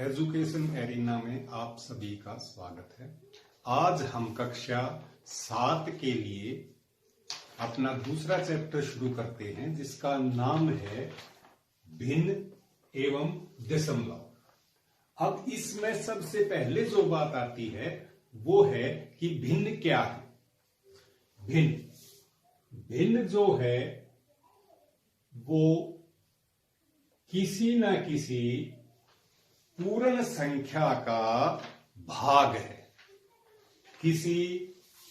Education arena में आप सभी का स्वागत है। आज हम कक्षा 7 के लिए अपना दूसरा चैप्टर शुरू करते हैं, जिसका नाम है भिन्न एवं दशमलव। अब इसमें सबसे पहले जो बात आती है वो है कि भिन्न क्या है। भिन्न जो है वो किसी न किसी पूर्ण संख्या का भाग है, किसी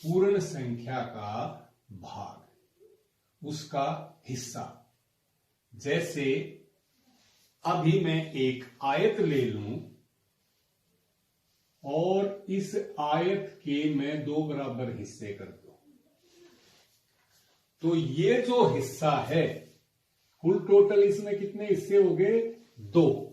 पूर्ण संख्या का भाग, उसका हिस्सा। जैसे अभी मैं एक आयत ले लूं और इस आयत के मैं 2 बराबर हिस्से कर दूं, तो ये जो हिस्सा है, कुल टोटल इसमें कितने हिस्से हो गए? 2।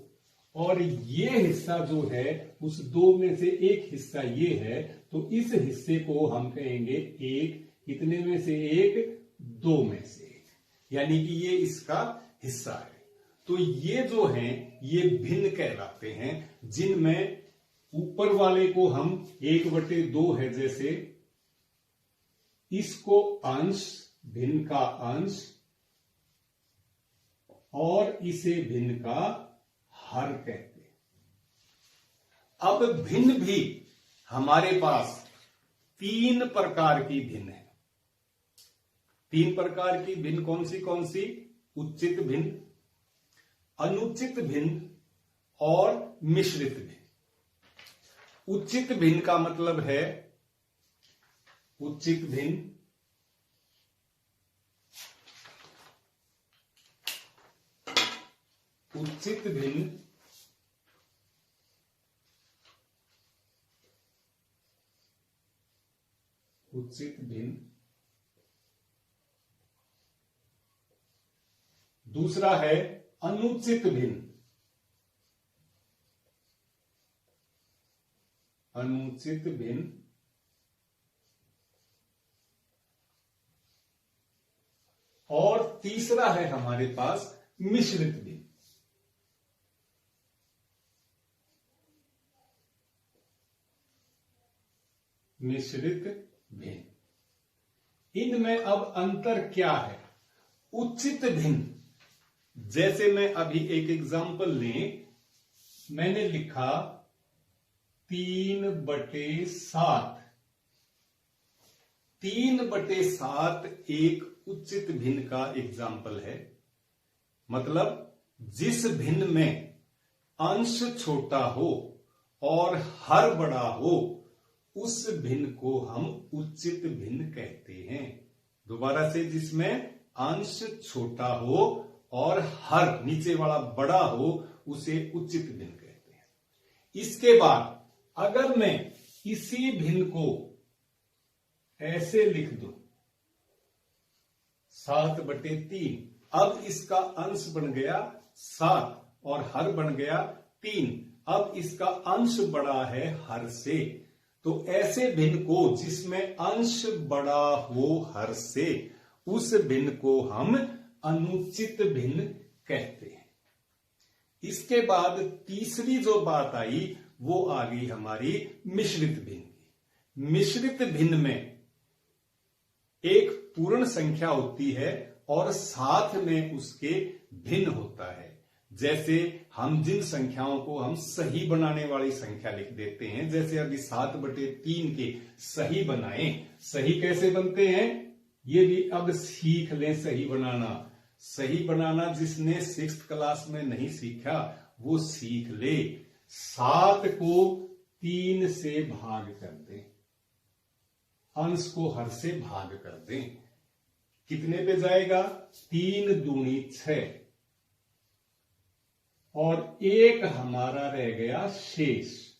और ये हिस्सा जो है उस 2 में से एक हिस्सा ये है, तो इस हिस्से को हम कहेंगे एक। कितने में से एक? 2 में से एक, यानी कि ये इसका हिस्सा है। तो ये जो हैं ये भिन्न कहलाते हैं, जिनमें ऊपर वाले को हम 1/2 है, जैसे इसको अंश, भिन्न का अंश, और इसे भिन्न का हर कहते हैं। अब भिन्न भी हमारे पास 3 प्रकार की भिन्न है। 3 प्रकार की भिन्न कौन सी? उचित भिन्न, अनुचित भिन्न और मिश्रित भिन्न। उचित भिन्न का मतलब है उचित भिन्न, उचित भिन्न दूसरा है अनुचित भिन्न। अनुचित भिन्न और तीसरा है हमारे पास मिश्रित भिन्न। मिश्रित भिन्न, इनमें अब अंतर क्या है? उचित भिन्न, जैसे मैं अभी एक एग्जांपल लें, मैंने लिखा 3/7। 3/7 एक उचित भिन्न का एग्जांपल है। मतलब जिस भिन्न में अंश छोटा हो और हर बड़ा हो, उस भिन्न को हम उचित भिन्न कहते हैं। दोबारा से, जिसमें अंश छोटा हो और हर नीचे वाला बड़ा हो, उसे उचित भिन्न कहते हैं। इसके बाद अगर मैं इसी भिन्न को ऐसे लिख दूं 7/3, अब इसका अंश बन गया 7 और हर बन गया 3। अब इसका अंश बड़ा है हर से, तो ऐसे भिन्न को जिसमें अंश बड़ा हो हर से, उस भिन्न को हम अनुचित भिन्न कहते हैं। इसके बाद तीसरी जो बात आई वो आ गई हमारी मिश्रित भिन्न की। मिश्रित भिन्न में एक पूर्ण संख्या होती है और साथ में उसके भिन्न होता है। जैसे हम जिन संख्याओं को हम सही बनाने वाली संख्या लिख देते हैं, जैसे अभी 7/3 के सही बनाएं। सही कैसे बनते हैं ये भी अब सीख लें। सही बनाना जिसने 6th क्लास में नहीं सीखा वो सीख ले। 7 को 3 से भाग कर दें, अंश को हर से भाग कर दें, कितने पे जाएगा? 3 दूनी 6, और 1 हमारा रह गया शेष।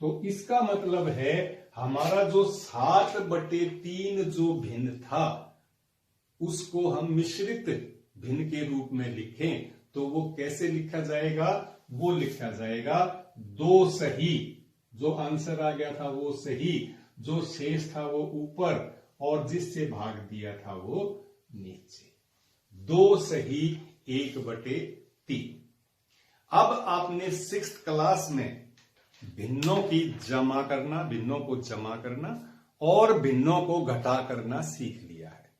तो इसका मतलब है हमारा जो 7/3 जो भिन्न था, उसको हम मिश्रित भिन्न के रूप में लिखें तो वो कैसे लिखा जाएगा? वो लिखा जाएगा 2 सही, जो आंसर आ गया था वो सही, जो शेष था वो ऊपर, और जिससे भाग दिया था वो नीचे। 2 सही 1/3। अब आपने 6th क्लास में भिन्नों को जमा करना और भिन्नों को घटा करना सीख लिया है।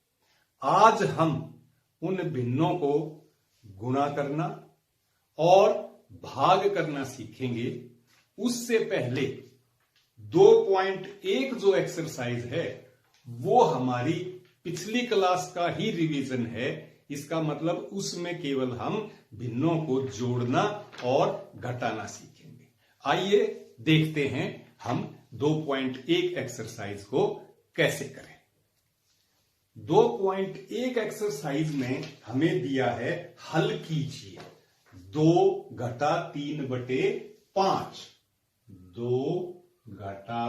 आज हम उन भिन्नों को गुणा करना और भाग करना सीखेंगे। उससे पहले 2.1 जो एक्सरसाइज है वो हमारी पिछली क्लास का ही रिवीजन है। इसका मतलब उसमें केवल हम भिन्नों को जोड़ना और घटाना सीखेंगे। आइए देखते हैं हम 2.1 एक्सरसाइज को कैसे करें। 2.1 एक्सरसाइज में हमें दिया है हल कीजिए 2 घटा 3/5। 2 घटा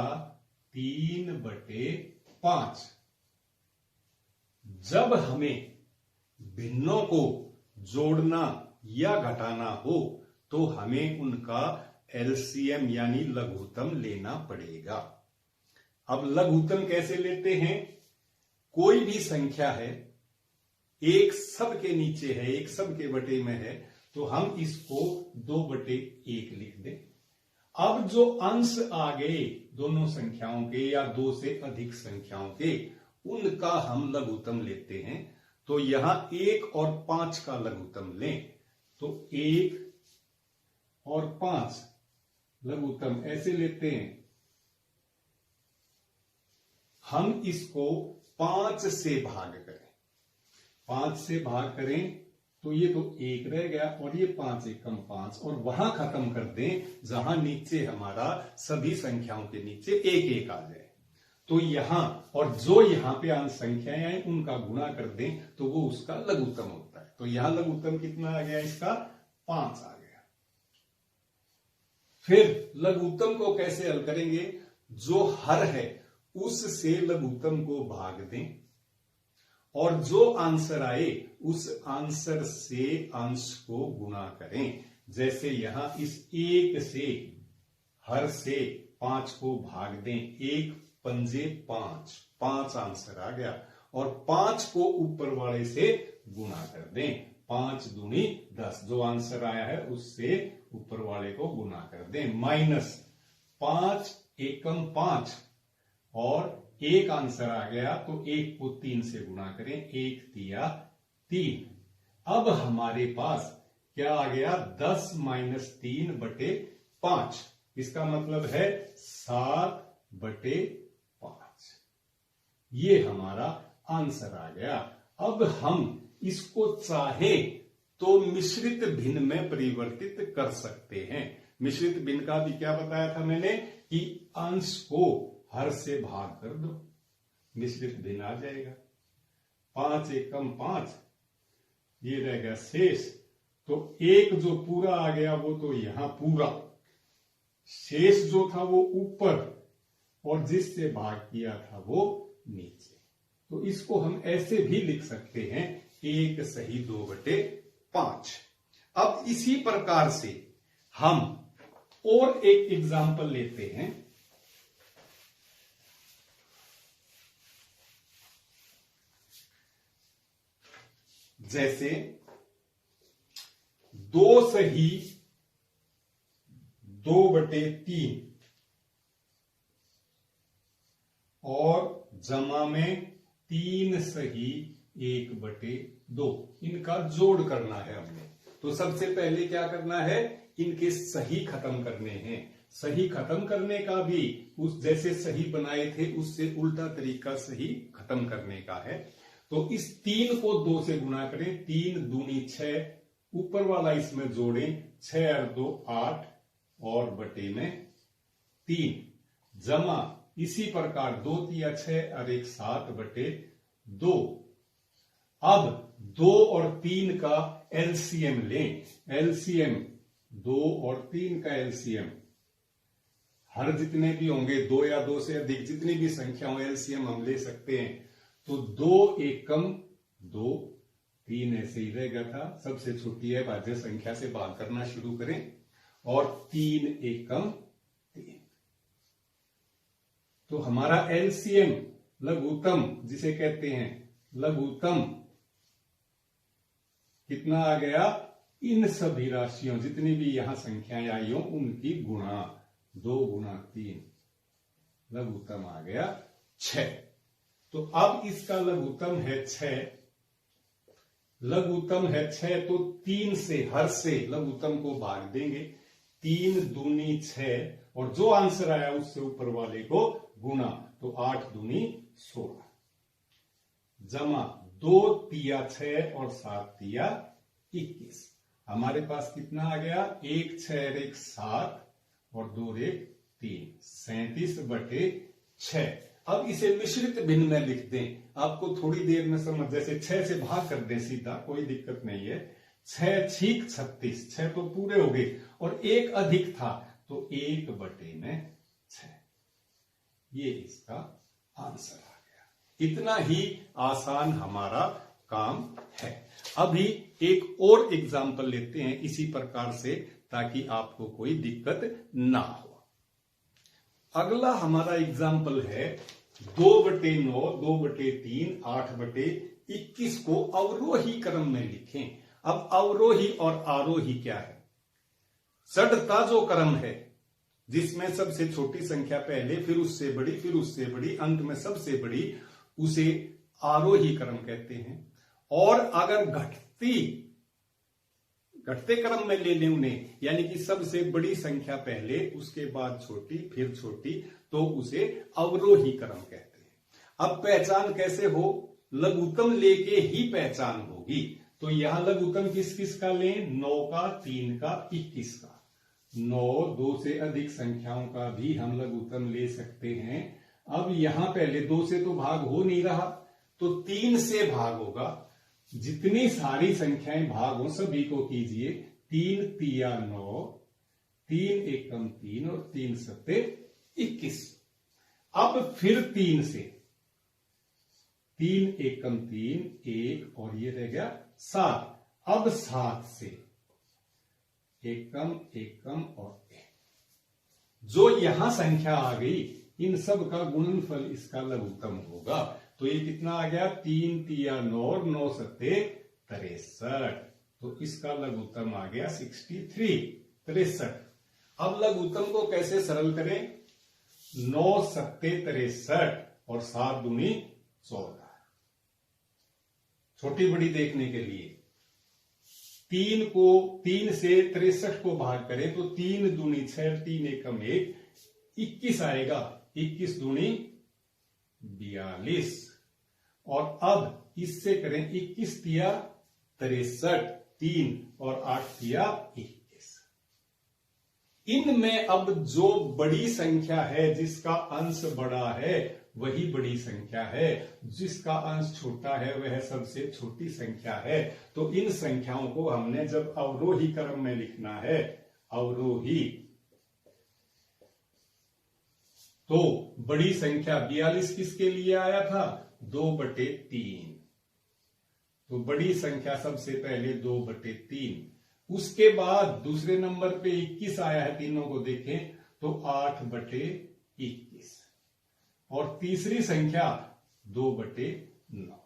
3/5। जब हमें भिन्नों को जोड़ना या घटाना हो तो हमें उनका एलसीएम यानी लघुत्तम लेना पड़ेगा। अब लघुत्तम कैसे लेते हैं? कोई भी संख्या है, एक सब के नीचे है, एक सब के बटे में है, तो हम इसको 2/1 लिख दें। अब जो अंश आ गए दोनों संख्याओं के या 2 से अधिक संख्याओं के, उनका हम लघुत्तम लेते हैं। तो यहां 1 और 5 का लघुत्तम लें तो 1 और 5 लघुत्तम ऐसे लेते हैं। हम इसको 5 से भाग करें। 5 से भाग करें तो ये तो 1 रह गया और ये 5 एकम 5 और वहां खत्म कर दें जहां नीचे हमारा सभी संख्याओं के नीचे 1 आ जाए। तो यहां और जो यहां पे अंश संख्याएं आए उनका गुणा कर दें तो वो उसका लघुत्तम होता है। तो यहां लघुत्तम कितना आ गया? इसका 5 आ गया। फिर लघुत्तम को कैसे हल करेंगे? जो हर है उससे लघुत्तम को भाग दें और जो आंसर आए उस आंसर से अंश को गुणा करें। जैसे यहां इस 1 से हर से 5 को भाग दें। 1 पंजे 5, 5 आंसर आ गया और 5 को ऊपर वाले से गुणा कर दें। 5 दूनी 10, जो आंसर आया है उससे ऊपर वाले को गुणा कर दें। माइनस 5 एकम 5 और 1 आंसर आ गया तो 1 को 3 से गुणा करें। 1 तिया 3। अब हमारे पास क्या आ गया? 10 - 3/5। इसका मतलब है 7/5। ये हमारा आंसर आ गया। अब हम इसको चाहे तो मिश्रित भिन्न में परिवर्तित कर सकते हैं। मिश्रित भिन्न का भी क्या बताया था मैंने कि अंश को हर से भाग कर दो, मिश्रित भिन्न आ जाएगा। 5 एकम 5, ये रह गया शेष। तो 1 जो पूरा आ गया वो तो यहां पूरा, शेष जो था वो ऊपर और जिससे भाग किया था वो नीचे। तो इसको हम ऐसे भी लिख सकते हैं 1 सही 2/5। अब इसी प्रकार से हम और एक एग्जाम्पल लेते हैं। जैसे 2 सही 2/3 और जमा में 3 सही 1/2, इनका जोड़ करना है हमने। तो सबसे पहले क्या करना है? इनके सही खत्म करने हैं। सही खत्म करने का भी उस जैसे सही बनाए थे उससे उल्टा तरीका सही खत्म करने का है। तो इस 3 को 2 से गुणा करें। 3 दूनी 6, ऊपर वाला इसमें जोड़ें। 6 और 2 8 और बटे में 3, जमा इसी प्रकार 2 तिया 6 और 1 7/2। अब 2 और 3 का एलसीएम लें। एलसीएम 2 और 3 का एलसीएम, हर जितने भी होंगे 2 या 2 से अधिक जितनी भी संख्या हो एलसीएम हम ले सकते हैं। तो 2 एकम 2, 3 ऐसे ही रहेगा था। सबसे छोटी है भाज्य संख्या से भाग करना शुरू करें और 3 एकम 3। तो हमारा एलसीएम लघुत्तम जिसे कहते हैं लघुत्तम कितना आ गया? इन सभी राशियों जितनी भी यहां संख्याएं आई हो उनकी गुणा 2 गुणा 3 लघुत्तम आ गया 6। तो अब इसका लघुत्तम है 6, लघुत्तम है 6 तो 3 से हर से लघुत्तम को भाग देंगे, 3 दूनी 6 और जो आंसर आया उससे ऊपर वाले को गुना, तो 8 दूनी 16 जमा 2 तिया 6 और 7 तिया 21। हमारे पास कितना आ गया, 1 6 और 1 7 और 2 1 3, 37/6। अब इसे मिश्रित भिन्न में लिख दें, आपको थोड़ी देर में समझ, जैसे 6 से भाग कर दें सीधा, कोई दिक्कत नहीं है। 6 छीक 36, 6 तो पूरे हो गए और 1 अधिक था तो 1/6। ये इसका आंसर आ गया। इतना ही आसान हमारा काम है। अभी एक और एग्जाम्पल लेते हैं इसी प्रकार से, ताकि आपको कोई दिक्कत ना हो। अगला हमारा एग्जाम्पल है 2/9, 2/3, 8/21 को अवरोही क्रम में लिखें। अब अवरोही और आरोही क्या है? चढ़ता जो क्रम है जिसमें सबसे छोटी संख्या पहले, फिर उससे बड़ी, फिर उससे बड़ी, अंत में सबसे बड़ी, उसे आरोही क्रम कहते हैं। और अगर घटते क्रम में ले लें उन्हें, यानी कि सबसे बड़ी संख्या पहले, उसके बाद छोटी, फिर छोटी, तो उसे अवरोही क्रम कहते हैं। अब पहचान कैसे हो? लघुत्तम लेके ही पहचान होगी। तो यहां लघुत्तम किस किस का लें? 9 का, 3 का, 21 का। 9, 2 से अधिक संख्याओं का भी हम लघुत्तम ले सकते हैं। अब यहां पहले 2 से तो भाग हो नहीं रहा, तो 3 से भाग होगा। जितनी सारी संख्याएं भाग हो सभी को कीजिए। 3 तिया 9, 3 एकम 3 और 3 सत्ते 21। अब फिर 3 से, 3 एकम 3, 1 और ये रह गया 7। अब 7 से एकम एकम और 1, जो यहां संख्या आ गई इन सब का गुणनफल इसका लघुत्तम होगा। तो ये कितना आ गया? 3 तिया 9 और 9 सत्ते 63। तो इसका लघुत्तम आ गया 63। अब लघुत्तम को कैसे सरल करें? 9 सत्ते 63 और 7 दूनी 14। छोटी बड़ी देखने के लिए 3 से 63 को भाग करें तो 3 दूनी 6, 3 एकम 1, 21 आएगा। 21 दूनी 42। और अब इससे करें 21 तिया 63, 3 और 8 तिया 21। इनमें अब जो बड़ी संख्या है, जिसका अंश बड़ा है वही बड़ी संख्या है, जिसका अंश छोटा है वह सबसे छोटी संख्या है। तो इन संख्याओं को हमने जब अवरोही क्रम में लिखना है, अवरोही, तो बड़ी संख्या 42 किसके लिए आया था? 2/3। तो बड़ी संख्या सबसे पहले 2/3। उसके बाद दूसरे नंबर पे 21 आया है, तीनों को देखें तो 8/21। और तीसरी संख्या 2/9।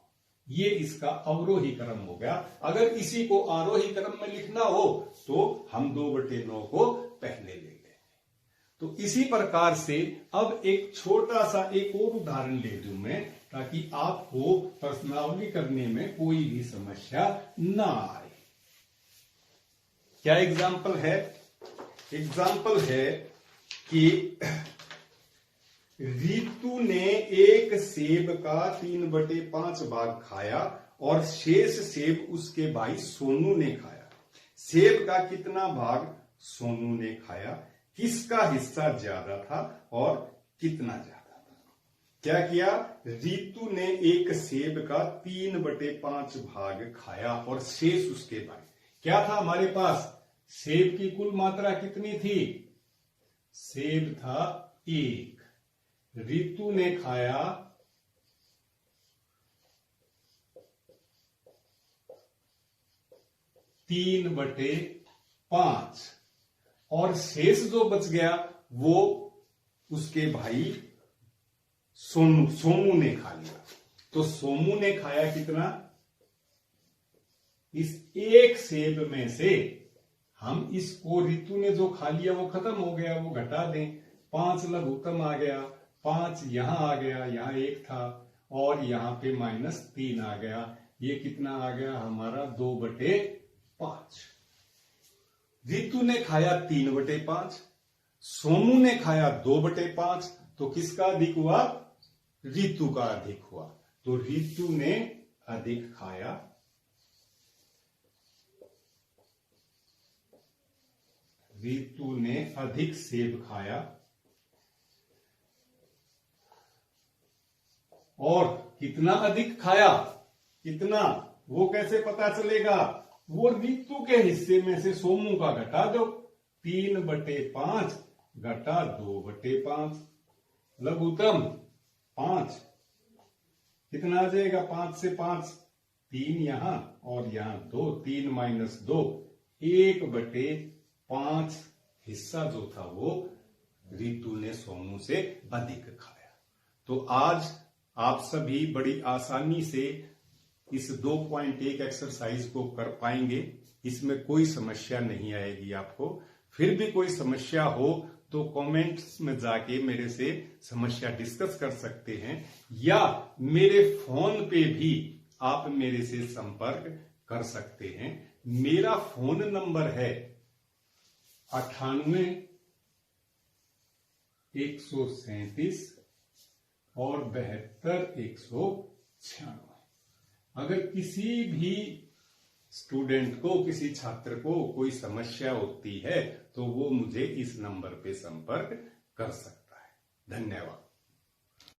ये इसका अवरोही क्रम हो गया। अगर इसी को आरोही क्रम में लिखना हो तो हम 2/9 को पहले ले लें। तो इसी प्रकार से अब एक छोटा सा एक और उदाहरण ले लूं मैं, ताकि आपको प्रश्नावली करने में कोई भी समस्या ना आए। क्या एग्जाम्पल है? एग्जाम्पल है कि रितु ने एक सेब का 3/5 भाग खाया और शेष सेब उसके भाई सोनू ने खाया। सेब का कितना भाग सोनू ने खाया? किसका हिस्सा ज्यादा था और कितना ज्यादा था? क्या किया? रितु ने एक सेब का 3/5 भाग खाया और शेष उसके भाई। क्या था हमारे पास? सेब की कुल मात्रा कितनी थी? सेब था 1। रितु ने खाया 3/5 और शेष जो बच गया वो उसके भाई सोमू ने खा लिया। तो सोमू ने खाया कितना? इस एक सेब में से हम इसको रितु ने जो खा लिया वो खत्म हो गया, वो घटा दें। 5 लघुत्तम आ गया, 5 यहां आ गया, यहां 1 था और यहां पे -3 आ गया। ये कितना आ गया हमारा 2/5। रितु ने खाया 3/5, सोमू ने खाया 2/5, तो किसका अधिक हुआ? रितु का अधिक हुआ। तो रितु ने अधिक खाया, रितु ने अधिक सेब खाया। और कितना अधिक खाया, कितना, वो कैसे पता चलेगा? वो रितु के हिस्से में से सोमू का घटा दो। 3/5 घटा 2/5, लघुत्तम 5, कितना आ जाएगा? 5 से 5, 3 यहां और यहां 2, 3 - 2, 1/5 हिस्सा जो था वो रितु ने सोमू से अधिक खाया। तो आज आप सभी बड़ी आसानी से इस 2.1 एक्सरसाइज को कर पाएंगे, इसमें कोई समस्या नहीं आएगी आपको। फिर भी कोई समस्या हो तो कमेंट्स में जाके मेरे से समस्या डिस्कस कर सकते हैं, या मेरे फोन पे भी आप मेरे से संपर्क कर सकते हैं। मेरा फोन नंबर है 98 137 और 72 196। अगर किसी भी स्टूडेंट को, किसी छात्र को कोई समस्या होती है तो वो मुझे इस नंबर पे संपर्क कर सकता है। धन्यवाद।